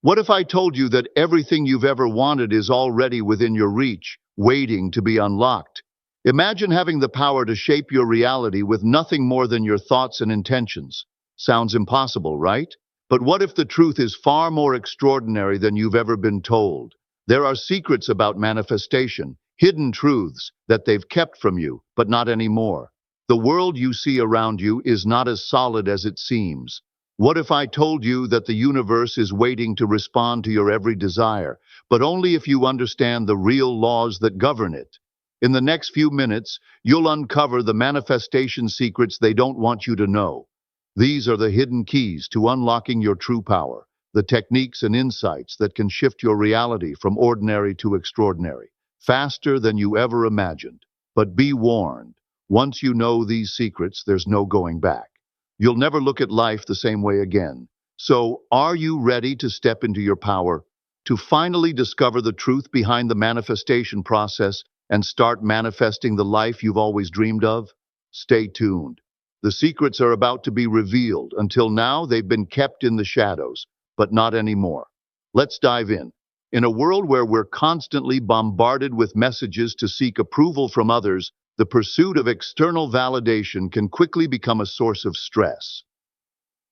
What if I told you that everything you've ever wanted is already within your reach, waiting to be unlocked? Imagine having the power to shape your reality with nothing more than your thoughts and intentions. Sounds impossible, right? But what if the truth is far more extraordinary than you've ever been told? There are secrets about manifestation, hidden truths that they've kept from you, but not anymore. The world you see around you is not as solid as it seems. What if I told you that the universe is waiting to respond to your every desire, but only if you understand the real laws that govern it? In the next few minutes, you'll uncover the manifestation secrets they don't want you to know. These are the hidden keys to unlocking your true power, the techniques and insights that can shift your reality from ordinary to extraordinary, faster than you ever imagined. But be warned, once you know these secrets, there's no going back. You'll never look at life the same way again. So, are you ready to step into your power, to finally discover the truth behind the manifestation process and start manifesting the life you've always dreamed of? Stay tuned. The secrets are about to be revealed. Until now, they've been kept in the shadows, but not anymore. Let's dive in. In a world where we're constantly bombarded with messages to seek approval from others, the pursuit of external validation can quickly become a source of stress.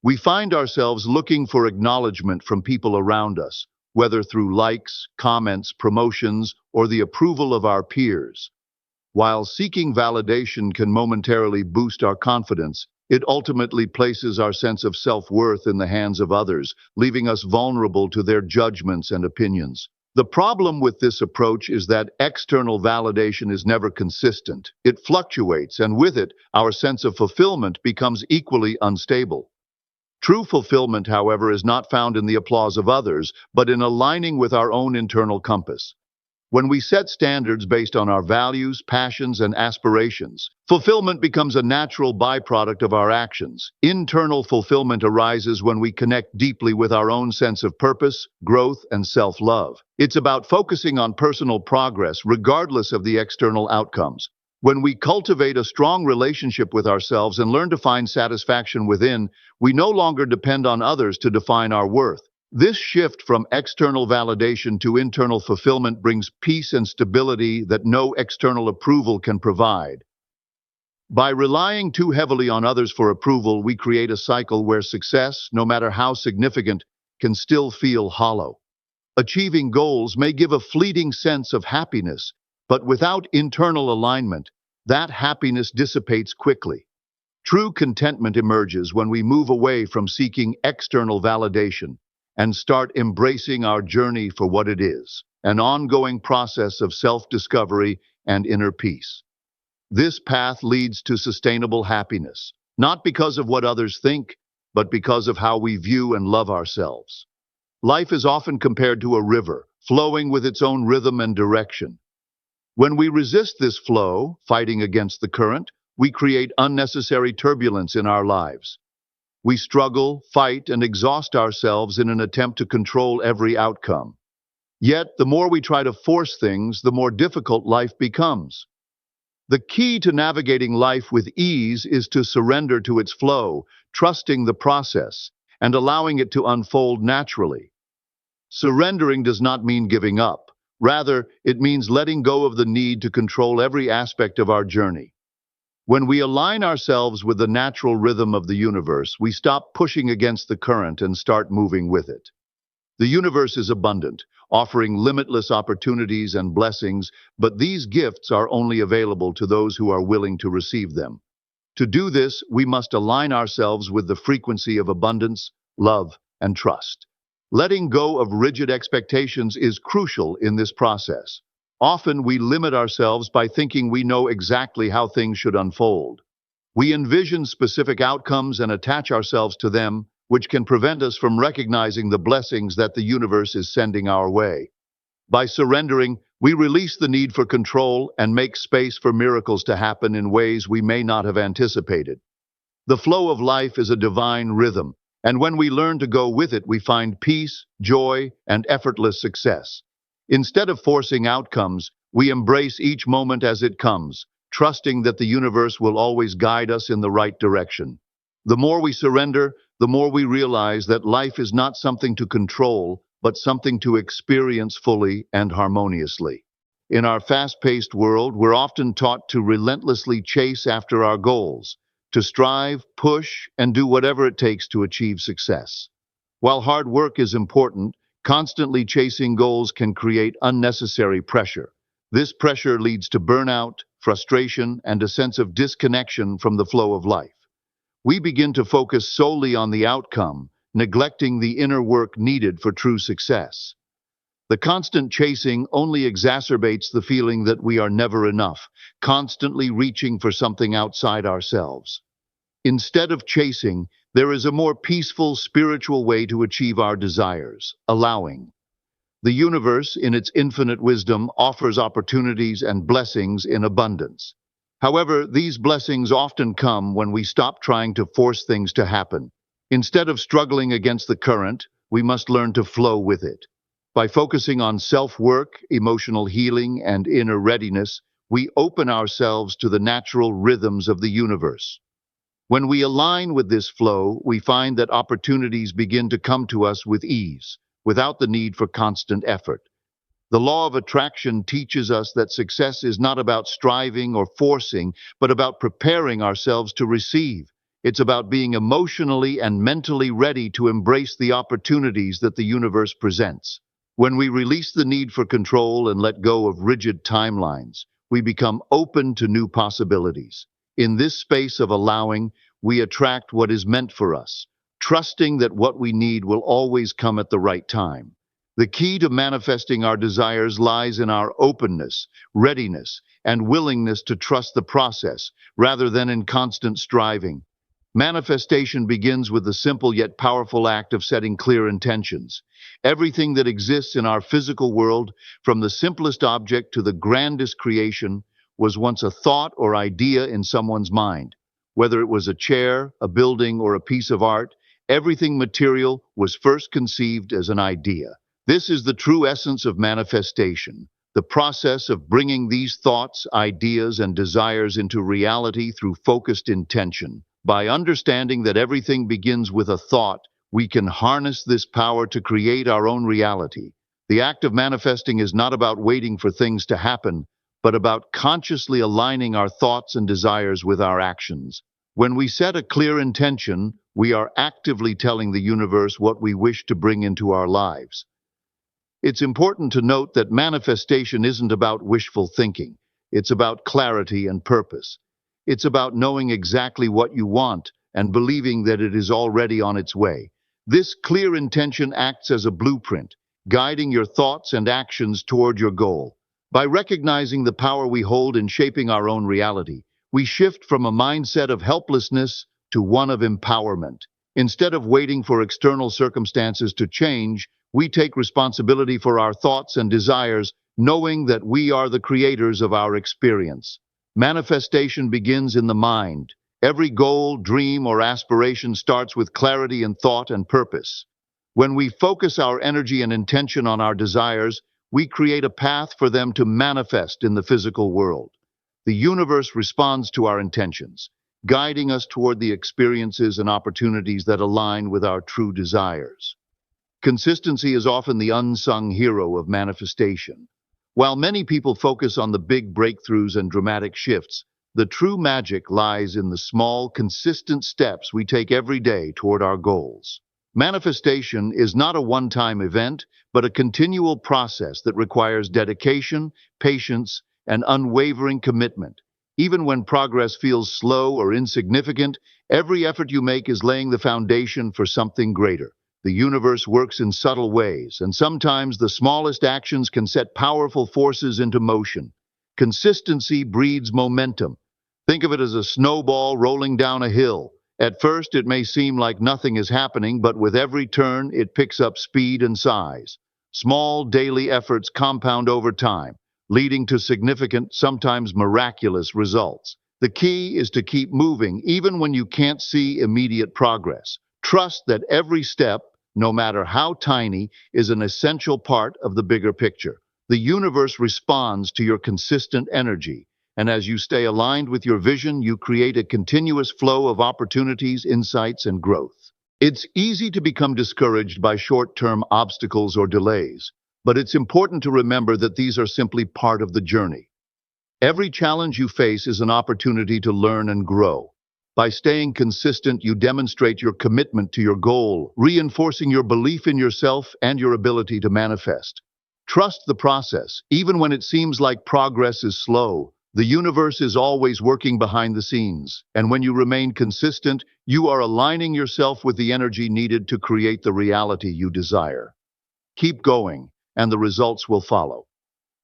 We find ourselves looking for acknowledgement from people around us, whether through likes, comments, promotions, or the approval of our peers. While seeking validation can momentarily boost our confidence, it ultimately places our sense of self-worth in the hands of others, leaving us vulnerable to their judgments and opinions. The problem with this approach is that external validation is never consistent. It fluctuates, and with it, our sense of fulfillment becomes equally unstable. True fulfillment, however, is not found in the applause of others, but in aligning with our own internal compass. When we set standards based on our values, passions, and aspirations, fulfillment becomes a natural byproduct of our actions. Internal fulfillment arises when we connect deeply with our own sense of purpose, growth, and self-love. It's about focusing on personal progress regardless of the external outcomes. When we cultivate a strong relationship with ourselves and learn to find satisfaction within, we no longer depend on others to define our worth. This shift from external validation to internal fulfillment brings peace and stability that no external approval can provide. By relying too heavily on others for approval, we create a cycle where success, no matter how significant, can still feel hollow. Achieving goals may give a fleeting sense of happiness, but without internal alignment, that happiness dissipates quickly. True contentment emerges when we move away from seeking external validation and start embracing our journey for what it is, an ongoing process of self-discovery and inner peace. This path leads to sustainable happiness, not because of what others think, but because of how we view and love ourselves. Life is often compared to a river, flowing with its own rhythm and direction. When we resist this flow, fighting against the current, we create unnecessary turbulence in our lives. We struggle, fight, and exhaust ourselves in an attempt to control every outcome. Yet, the more we try to force things, the more difficult life becomes. The key to navigating life with ease is to surrender to its flow, trusting the process, and allowing it to unfold naturally. Surrendering does not mean giving up. Rather, it means letting go of the need to control every aspect of our journey. When we align ourselves with the natural rhythm of the universe, we stop pushing against the current and start moving with it. The universe is abundant, offering limitless opportunities and blessings, but these gifts are only available to those who are willing to receive them. To do this, we must align ourselves with the frequency of abundance, love, and trust. Letting go of rigid expectations is crucial in this process. Often we limit ourselves by thinking we know exactly how things should unfold. We envision specific outcomes and attach ourselves to them, which can prevent us from recognizing the blessings that the universe is sending our way. By surrendering, we release the need for control and make space for miracles to happen in ways we may not have anticipated. The flow of life is a divine rhythm, and when we learn to go with it, we find peace, joy, and effortless success. Instead of forcing outcomes, we embrace each moment as it comes, trusting that the universe will always guide us in the right direction. The more we surrender, the more we realize that life is not something to control, but something to experience fully and harmoniously. In our fast-paced world, we're often taught to relentlessly chase after our goals, to strive, push, and do whatever it takes to achieve success. While hard work is important, constantly chasing goals can create unnecessary pressure. This pressure leads to burnout, frustration, and a sense of disconnection from the flow of life. We begin to focus solely on the outcome, neglecting the inner work needed for true success. The constant chasing only exacerbates the feeling that we are never enough, constantly reaching for something outside ourselves. Instead of chasing, there is a more peaceful, spiritual way to achieve our desires, allowing. The universe, in its infinite wisdom, offers opportunities and blessings in abundance. However, these blessings often come when we stop trying to force things to happen. Instead of struggling against the current, we must learn to flow with it. By focusing on self-work, emotional healing, and inner readiness, we open ourselves to the natural rhythms of the universe. When we align with this flow, we find that opportunities begin to come to us with ease, without the need for constant effort. The law of attraction teaches us that success is not about striving or forcing, but about preparing ourselves to receive. It's about being emotionally and mentally ready to embrace the opportunities that the universe presents. When we release the need for control and let go of rigid timelines, we become open to new possibilities. In this space of allowing, we attract what is meant for us, trusting that what we need will always come at the right time. The key to manifesting our desires lies in our openness, readiness, and willingness to trust the process rather than in constant striving. Manifestation begins with the simple yet powerful act of setting clear intentions. Everything that exists in our physical world, from the simplest object to the grandest creation, was once a thought or idea in someone's mind. Whether it was a chair, a building, or a piece of art, everything material was first conceived as an idea. This is the true essence of manifestation, the process of bringing these thoughts, ideas, and desires into reality through focused intention. By understanding that everything begins with a thought, we can harness this power to create our own reality. The act of manifesting is not about waiting for things to happen, but about consciously aligning our thoughts and desires with our actions. When we set a clear intention, we are actively telling the universe what we wish to bring into our lives. It's important to note that manifestation isn't about wishful thinking. It's about clarity and purpose. It's about knowing exactly what you want and believing that it is already on its way. This clear intention acts as a blueprint, guiding your thoughts and actions toward your goal. By recognizing the power we hold in shaping our own reality, we shift from a mindset of helplessness to one of empowerment. Instead of waiting for external circumstances to change, we take responsibility for our thoughts and desires, knowing that we are the creators of our experience. Manifestation begins in the mind. Every goal, dream, or aspiration starts with clarity in thought and purpose. When we focus our energy and intention on our desires, we create a path for them to manifest in the physical world. The universe responds to our intentions, guiding us toward the experiences and opportunities that align with our true desires. Consistency is often the unsung hero of manifestation. While many people focus on the big breakthroughs and dramatic shifts, the true magic lies in the small, consistent steps we take every day toward our goals. Manifestation is not a one-time event, but a continual process that requires dedication, patience, and unwavering commitment. Even when progress feels slow or insignificant, every effort you make is laying the foundation for something greater. The universe works in subtle ways, and sometimes the smallest actions can set powerful forces into motion. Consistency breeds momentum. Think of it as a snowball rolling down a hill. At first, it may seem like nothing is happening, but with every turn, it picks up speed and size. Small daily efforts compound over time, leading to significant, sometimes miraculous results. The key is to keep moving, even when you can't see immediate progress. Trust that every step, no matter how tiny, is an essential part of the bigger picture. The universe responds to your consistent energy, and as you stay aligned with your vision, you create a continuous flow of opportunities, insights, and growth. It's easy to become discouraged by short-term obstacles or delays, but it's important to remember that these are simply part of the journey. Every challenge you face is an opportunity to learn and grow. By staying consistent, you demonstrate your commitment to your goal, reinforcing your belief in yourself and your ability to manifest. Trust the process. Even when it seems like progress is slow, the universe is always working behind the scenes. And when you remain consistent, you are aligning yourself with the energy needed to create the reality you desire. Keep going, and the results will follow.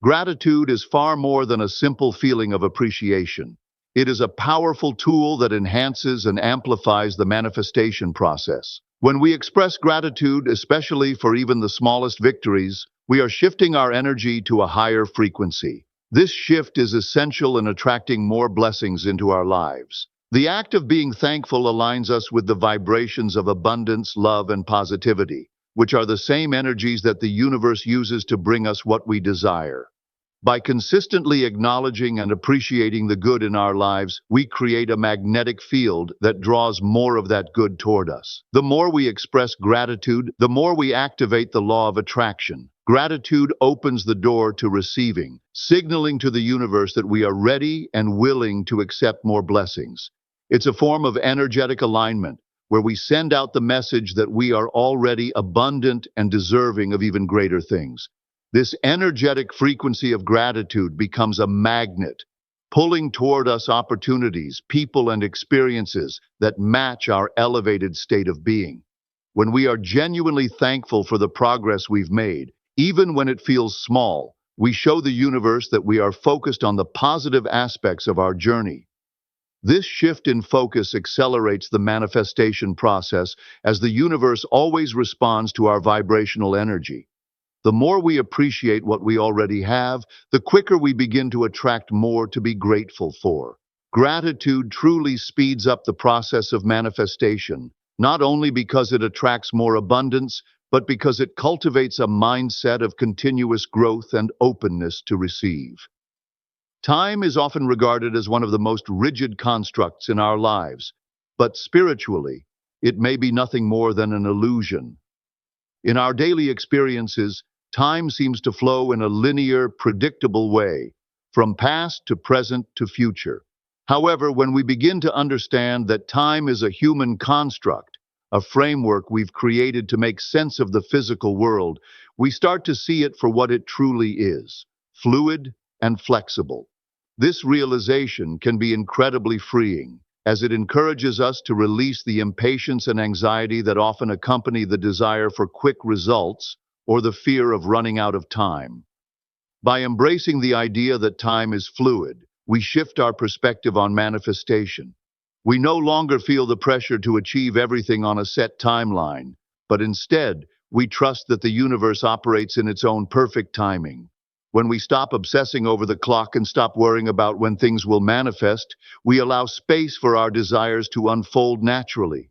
Gratitude is far more than a simple feeling of appreciation. It is a powerful tool that enhances and amplifies the manifestation process. When we express gratitude, especially for even the smallest victories, we are shifting our energy to a higher frequency. This shift is essential in attracting more blessings into our lives. The act of being thankful aligns us with the vibrations of abundance, love, and positivity, which are the same energies that the universe uses to bring us what we desire. By consistently acknowledging and appreciating the good in our lives, we create a magnetic field that draws more of that good toward us. The more we express gratitude, the more we activate the law of attraction. Gratitude opens the door to receiving, signaling to the universe that we are ready and willing to accept more blessings. It's a form of energetic alignment, where we send out the message that we are already abundant and deserving of even greater things. This energetic frequency of gratitude becomes a magnet, pulling toward us opportunities, people, and experiences that match our elevated state of being. When we are genuinely thankful for the progress we've made, even when it feels small, we show the universe that we are focused on the positive aspects of our journey. This shift in focus accelerates the manifestation process, as the universe always responds to our vibrational energy. The more we appreciate what we already have, the quicker we begin to attract more to be grateful for. Gratitude truly speeds up the process of manifestation, not only because it attracts more abundance, but because it cultivates a mindset of continuous growth and openness to receive. Time is often regarded as one of the most rigid constructs in our lives, but spiritually, it may be nothing more than an illusion. In our daily experiences, time seems to flow in a linear, predictable way, from past to present to future. However, when we begin to understand that time is a human construct, a framework we've created to make sense of the physical world, we start to see it for what it truly is: fluid and flexible. This realization can be incredibly freeing, as it encourages us to release the impatience and anxiety that often accompany the desire for quick results or the fear of running out of time. By embracing the idea that time is fluid, we shift our perspective on manifestation. We no longer feel the pressure to achieve everything on a set timeline, but instead, we trust that the universe operates in its own perfect timing. When we stop obsessing over the clock and stop worrying about when things will manifest, we allow space for our desires to unfold naturally.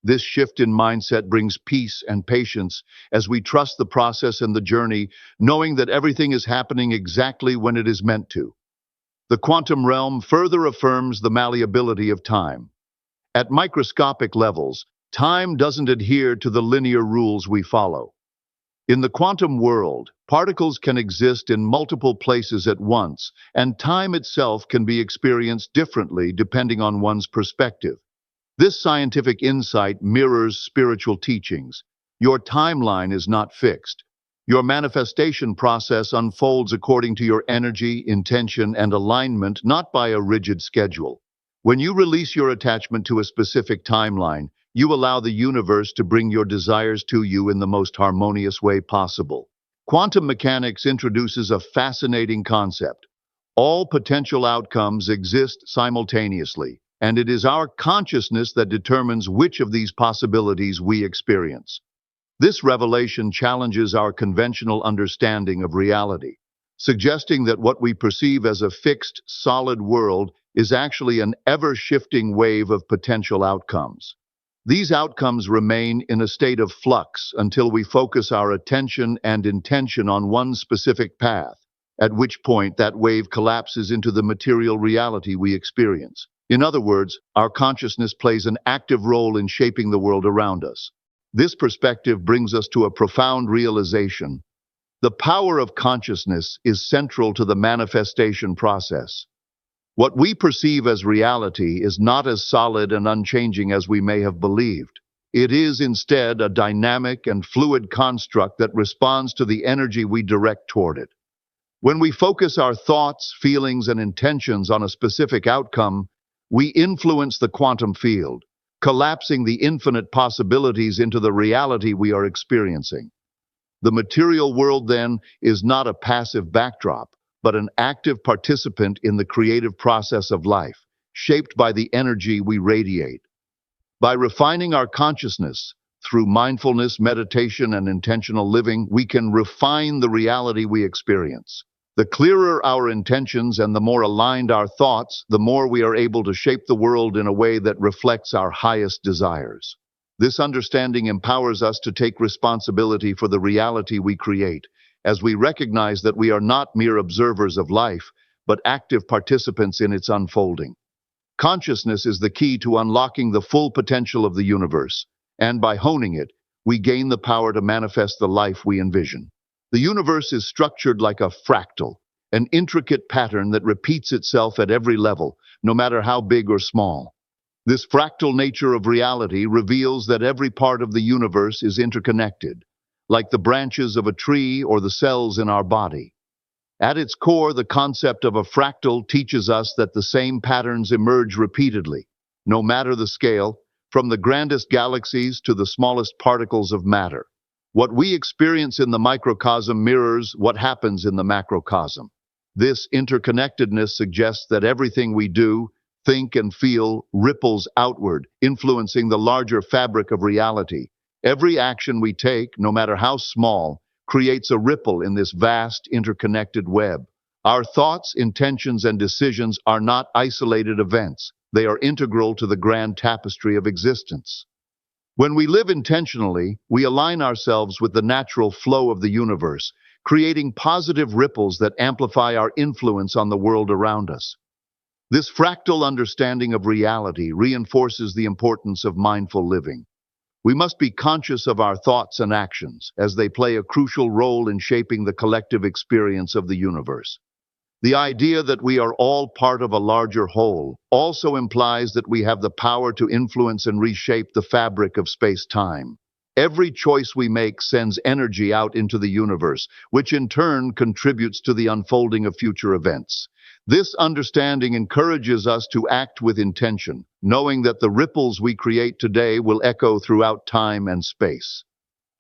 This shift in mindset brings peace and patience as we trust the process and the journey, knowing that everything is happening exactly when it is meant to. The quantum realm further affirms the malleability of time. At microscopic levels, time doesn't adhere to the linear rules we follow. In the quantum world, particles can exist in multiple places at once, and time itself can be experienced differently depending on one's perspective. This scientific insight mirrors spiritual teachings. Your timeline is not fixed. Your manifestation process unfolds according to your energy, intention, and alignment, not by a rigid schedule. When you release your attachment to a specific timeline, you allow the universe to bring your desires to you in the most harmonious way possible. Quantum mechanics introduces a fascinating concept. All potential outcomes exist simultaneously, and it is our consciousness that determines which of these possibilities we experience. This revelation challenges our conventional understanding of reality, suggesting that what we perceive as a fixed, solid world is actually an ever-shifting wave of potential outcomes. These outcomes remain in a state of flux until we focus our attention and intention on one specific path, at which point that wave collapses into the material reality we experience. In other words, our consciousness plays an active role in shaping the world around us. This perspective brings us to a profound realization. The power of consciousness is central to the manifestation process. What we perceive as reality is not as solid and unchanging as we may have believed. It is instead a dynamic and fluid construct that responds to the energy we direct toward it. When we focus our thoughts, feelings, and intentions on a specific outcome, we influence the quantum field, collapsing the infinite possibilities into the reality we are experiencing. The material world, then, is not a passive backdrop, but an active participant in the creative process of life, shaped by the energy we radiate. By refining our consciousness through mindfulness, meditation, and intentional living, we can refine the reality we experience. The clearer our intentions and the more aligned our thoughts, the more we are able to shape the world in a way that reflects our highest desires. This understanding empowers us to take responsibility for the reality we create, as we recognize that we are not mere observers of life, but active participants in its unfolding. Consciousness is the key to unlocking the full potential of the universe, and by honing it, we gain the power to manifest the life we envision. The universe is structured like a fractal, an intricate pattern that repeats itself at every level, no matter how big or small. This fractal nature of reality reveals that every part of the universe is interconnected, like the branches of a tree or the cells in our body. At its core, the concept of a fractal teaches us that the same patterns emerge repeatedly, no matter the scale, from the grandest galaxies to the smallest particles of matter. What we experience in the microcosm mirrors what happens in the macrocosm. This interconnectedness suggests that everything we do, think, and feel ripples outward, influencing the larger fabric of reality. Every action we take, no matter how small, creates a ripple in this vast, interconnected web. Our thoughts, intentions, and decisions are not isolated events. They are integral to the grand tapestry of existence. When we live intentionally, we align ourselves with the natural flow of the universe, creating positive ripples that amplify our influence on the world around us. This fractal understanding of reality reinforces the importance of mindful living. We must be conscious of our thoughts and actions, as they play a crucial role in shaping the collective experience of the universe. The idea that we are all part of a larger whole also implies that we have the power to influence and reshape the fabric of space-time. Every choice we make sends energy out into the universe, which in turn contributes to the unfolding of future events. This understanding encourages us to act with intention, knowing that the ripples we create today will echo throughout time and space.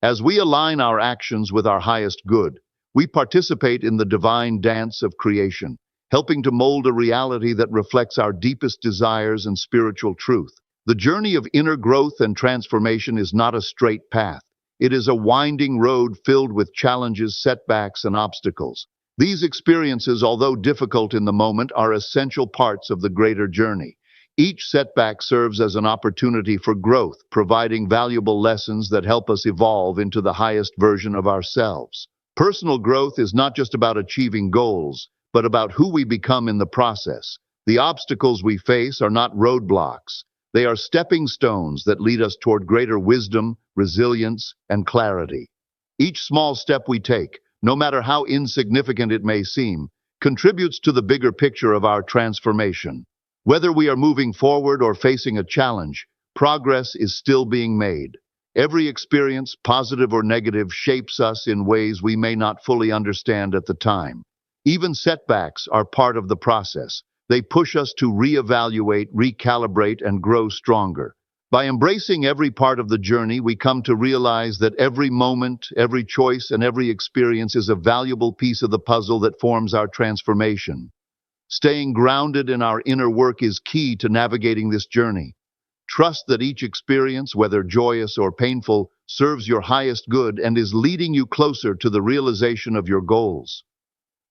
As we align our actions with our highest good, we participate in the divine dance of creation, helping to mold a reality that reflects our deepest desires and spiritual truth. The journey of inner growth and transformation is not a straight path. It is a winding road filled with challenges, setbacks, and obstacles. These experiences, although difficult in the moment, are essential parts of the greater journey. Each setback serves as an opportunity for growth, providing valuable lessons that help us evolve into the highest version of ourselves. Personal growth is not just about achieving goals, but about who we become in the process. The obstacles we face are not roadblocks. They are stepping stones that lead us toward greater wisdom, resilience, and clarity. Each small step we take, no matter how insignificant it may seem, contributes to the bigger picture of our transformation. Whether we are moving forward or facing a challenge, progress is still being made. Every experience, positive or negative, shapes us in ways we may not fully understand at the time. Even setbacks are part of the process. They push us to reevaluate, recalibrate, and grow stronger. By embracing every part of the journey, we come to realize that every moment, every choice, and every experience is a valuable piece of the puzzle that forms our transformation. Staying grounded in our inner work is key to navigating this journey. Trust that each experience, whether joyous or painful, serves your highest good and is leading you closer to the realization of your goals.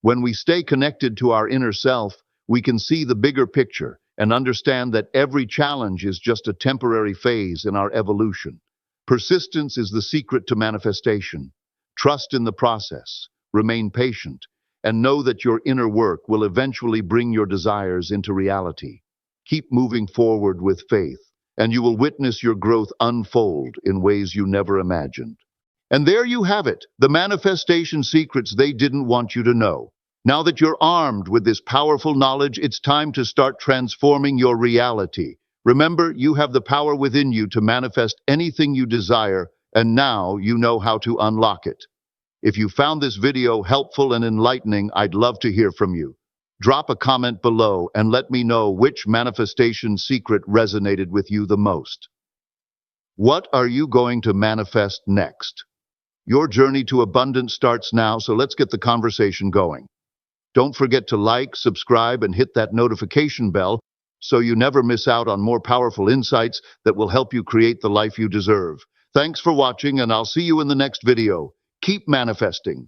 When we stay connected to our inner self, we can see the bigger picture and understand that every challenge is just a temporary phase in our evolution. Persistence is the secret to manifestation. Trust in the process, remain patient, and know that your inner work will eventually bring your desires into reality. Keep moving forward with faith, and you will witness your growth unfold in ways you never imagined. And there you have it, the manifestation secrets they didn't want you to know. Now that you're armed with this powerful knowledge, it's time to start transforming your reality. Remember, you have the power within you to manifest anything you desire, and now you know how to unlock it. If you found this video helpful and enlightening, I'd love to hear from you. Drop a comment below and let me know which manifestation secret resonated with you the most. What are you going to manifest next? Your journey to abundance starts now, so let's get the conversation going. Don't forget to like, subscribe, and hit that notification bell so you never miss out on more powerful insights that will help you create the life you deserve. Thanks for watching, and I'll see you in the next video. Keep manifesting.